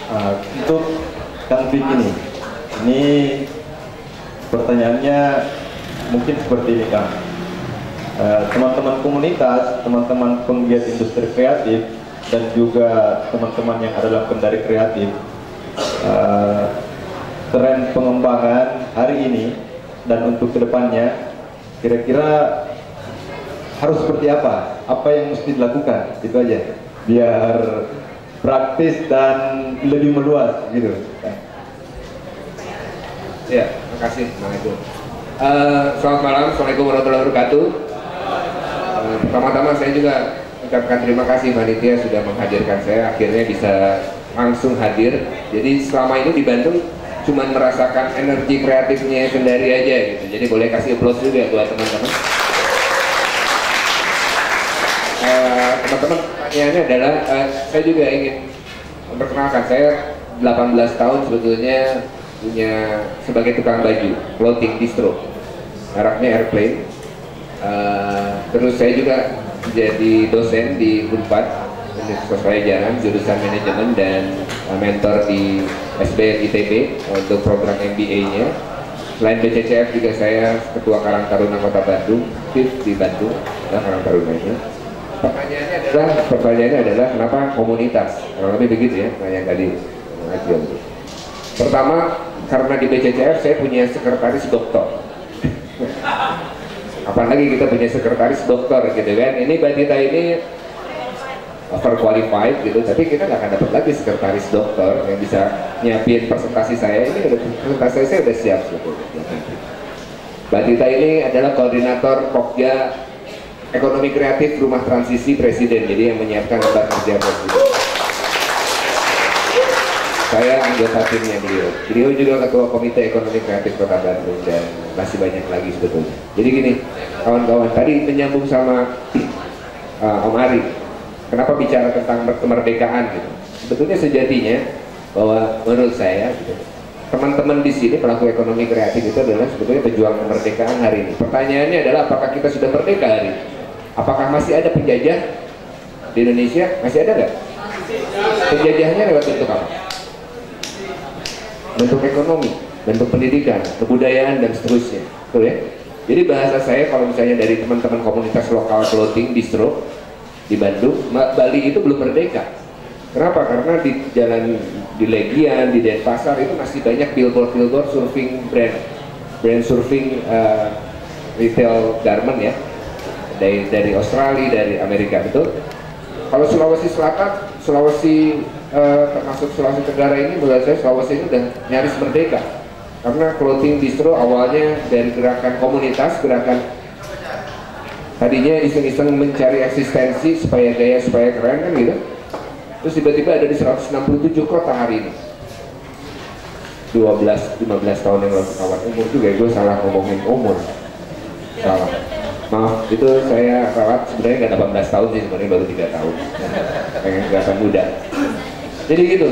Untuk Kang Vicky ini pertanyaannya mungkin seperti ini Kang. Teman-teman komunitas, teman-teman penggiat industri kreatif, dan juga teman-teman yang ada dalam kendari kreatif, tren pengembangan hari ini dan untuk kedepannya, kira-kira harus seperti apa? Apa yang mesti dilakukan? Itu aja, biar praktis dan lebih meluas gitu. Ya, terima kasih. Assalamualaikum. Selamat malam, Assalamualaikum warahmatullahi wabarakatuh. Pertama-tama saya juga ucapkan terima kasih panitia sudah menghadirkan saya, akhirnya bisa langsung hadir. Jadi selama ini di Bandung cuma merasakan energi kreatifnya Kendari aja gitu. Jadi boleh kasih applause juga buat teman-teman. Teman-teman, pertanyaannya adalah saya juga ingin memperkenalkan, saya 18 tahun sebetulnya punya sebagai tukang baju, clothing distro, mereknya Airplane. Terus saya juga jadi dosen di Unpad Universitas Pajajaran, jurusan manajemen dan mentor di SBM ITB untuk program MBA-nya. Selain BCCF juga saya ketua Karang Taruna Kota Bandung, FIF di Bandung, Karang Tarunanya. Pertanyaannya adalah kenapa komunitas? Kalau lebih begitu ya, yang tadi ngajian. Pertama, karena di BCCF saya punya sekretaris doktor. Apalagi kita punya sekretaris dokter gitu kan. Ini Mbak Tita ini overqualified gitu, tapi kita nggak akan dapat lagi sekretaris dokter yang bisa nyiapin presentasi saya. Ini udah presentasi saya udah siap sebetulnya. Mbak Tita ini adalah koordinator Pokja Ekonomi Kreatif Rumah Transisi Presiden, jadi yang menyiapkan lembar kerja Presiden. Saya anggota timnya beliau. Beliau juga ketua Komite Ekonomi Kreatif Kota Bandung dan masih banyak lagi sebetulnya. Jadi gini, kawan-kawan, tadi menyambung sama Om Ari. Kenapa bicara tentang kemerdekaan gitu? Sebetulnya sejatinya bahwa menurut saya gitu, teman-teman di sini pelaku ekonomi kreatif itu adalah sebetulnya pejuang kemerdekaan hari ini. Pertanyaannya adalah apakah kita sudah merdeka hari ini? Apakah masih ada penjajah di Indonesia? Masih ada nggak? Penjajahnya lewat bentuk apa? Bentuk ekonomi, bentuk pendidikan, kebudayaan dan seterusnya. Betul ya? Jadi bahasa saya kalau misalnya dari teman-teman komunitas lokal clothing distro di Bandung, Bali itu belum merdeka. Kenapa? Karena di jalan di Legian, di Denpasar itu masih banyak billboard surfing brand surfing retail garment ya, dari Australia, dari Amerika, betul. Kalau Sulawesi Selatan, termasuk Sulawesi Tenggara ini, menurut saya Sulawesi ini udah nyaris merdeka karena clothing distro awalnya dari gerakan komunitas, gerakan tadinya iseng-iseng mencari eksistensi supaya gaya, supaya keren kan gitu. Terus tiba-tiba ada di 167 kota hari ini. 12-15 tahun yang lalu, kawan umur juga, gue salah ngomongin umur, salah, maaf, itu saya rawat sebenarnya nggak 18 tahun sih, sebenarnya baru 3 tahun, pengen kelihatan muda. Jadi gitu,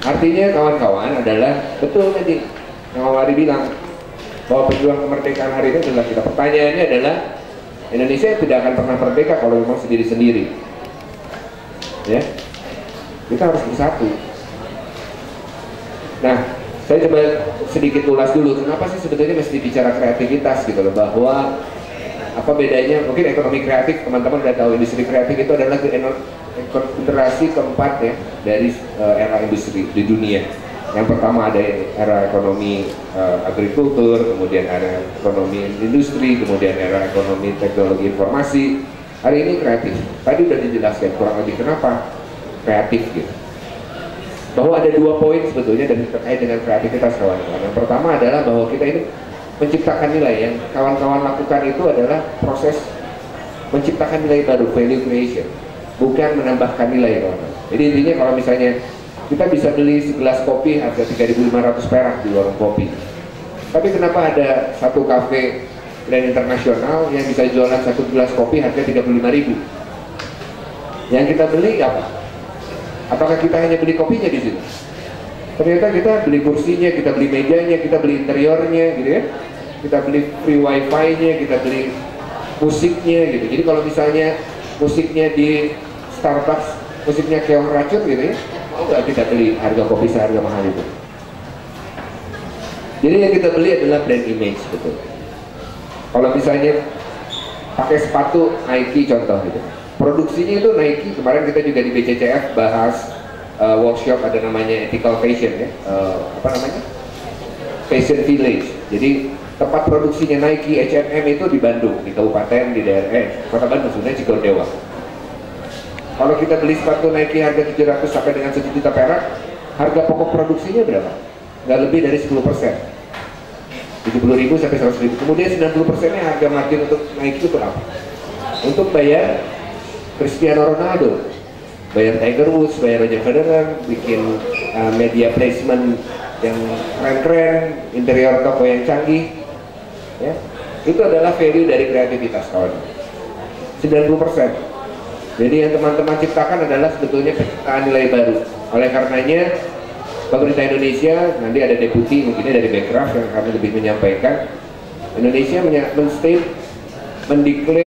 artinya kawan-kawan adalah betul tadi yang Om Ari bilang bahwa pejuang kemerdekaan hari ini adalah kita. Pertanyaannya adalah Indonesia tidak akan pernah merdeka kalau memang sendiri-sendiri, ya. Kita harus bersatu. Nah, saya coba sedikit ulas dulu kenapa sih sebetulnya mesti bicara kreativitas gitu loh, bahwa apa bedanya. Mungkin ekonomi kreatif teman-teman udah tahu, industri kreatif itu adalah generasi keempat ya dari era industri di dunia. Yang pertama ada era ekonomi agrikultur, kemudian era ekonomi industri, kemudian era ekonomi teknologi informasi. Hari ini kreatif. Tadi udah dijelaskan kurang lebih kenapa kreatif gitu. Bahwa ada 2 poin sebetulnya dari terkait dengan kreativitas kawan-kawan. Yang pertama adalah bahwa kita ini menciptakan nilai. Yang kawan-kawan lakukan itu adalah proses menciptakan nilai baru, value creation, bukan menambahkan nilai kawan-kawan. Jadi intinya kalau misalnya kita bisa beli segelas kopi harga 3.500 perak di warung kopi, tapi kenapa ada satu kafe brand internasional yang bisa jualan satu gelas kopi harga 35.000? Yang kita beli apa? Apakah kita hanya beli kopinya di situ? Ternyata kita beli kursinya, kita beli mejanya, kita beli interiornya gitu ya. Kita beli free wifi-nya, kita beli musiknya gitu. Jadi kalau misalnya musiknya di Starbucks, musiknya keong racun gitu ya, mau nggak kita beli harga kopi seharga mahal itu? Jadi yang kita beli adalah brand image, betul. Kalau misalnya pakai sepatu Nike contoh gitu, produksinya itu Nike. Kemarin kita juga di BCCF bahas workshop ada namanya ethical fashion ya, apa namanya, fashion village. Jadi tempat produksinya Nike, H&M itu di Bandung, di kabupaten, di daerah kota Bandung, sebenarnya Cigondewa. Kalau kita beli sepatu Nike harga 700 sampai dengan 1 juta perak, harga pokok produksinya berapa? Nggak lebih dari 10%, 70.000 sampai 100.000. Kemudian 90%-nya harga margin untuk Nike itu berapa? Untuk bayar Cristiano Ronaldo, bayar Tiger Woods, bayar Roger Federer, bikin media placement yang keren-keren, interior toko yang canggih, ya. Itu adalah value dari kreativitas kawan. 90%. Jadi yang teman-teman ciptakan adalah sebetulnya penciptaan nilai baru. Oleh karenanya pemerintah Indonesia, nanti ada deputi mungkinnya dari Bekraf yang kami lebih menyampaikan, Indonesia mendeklar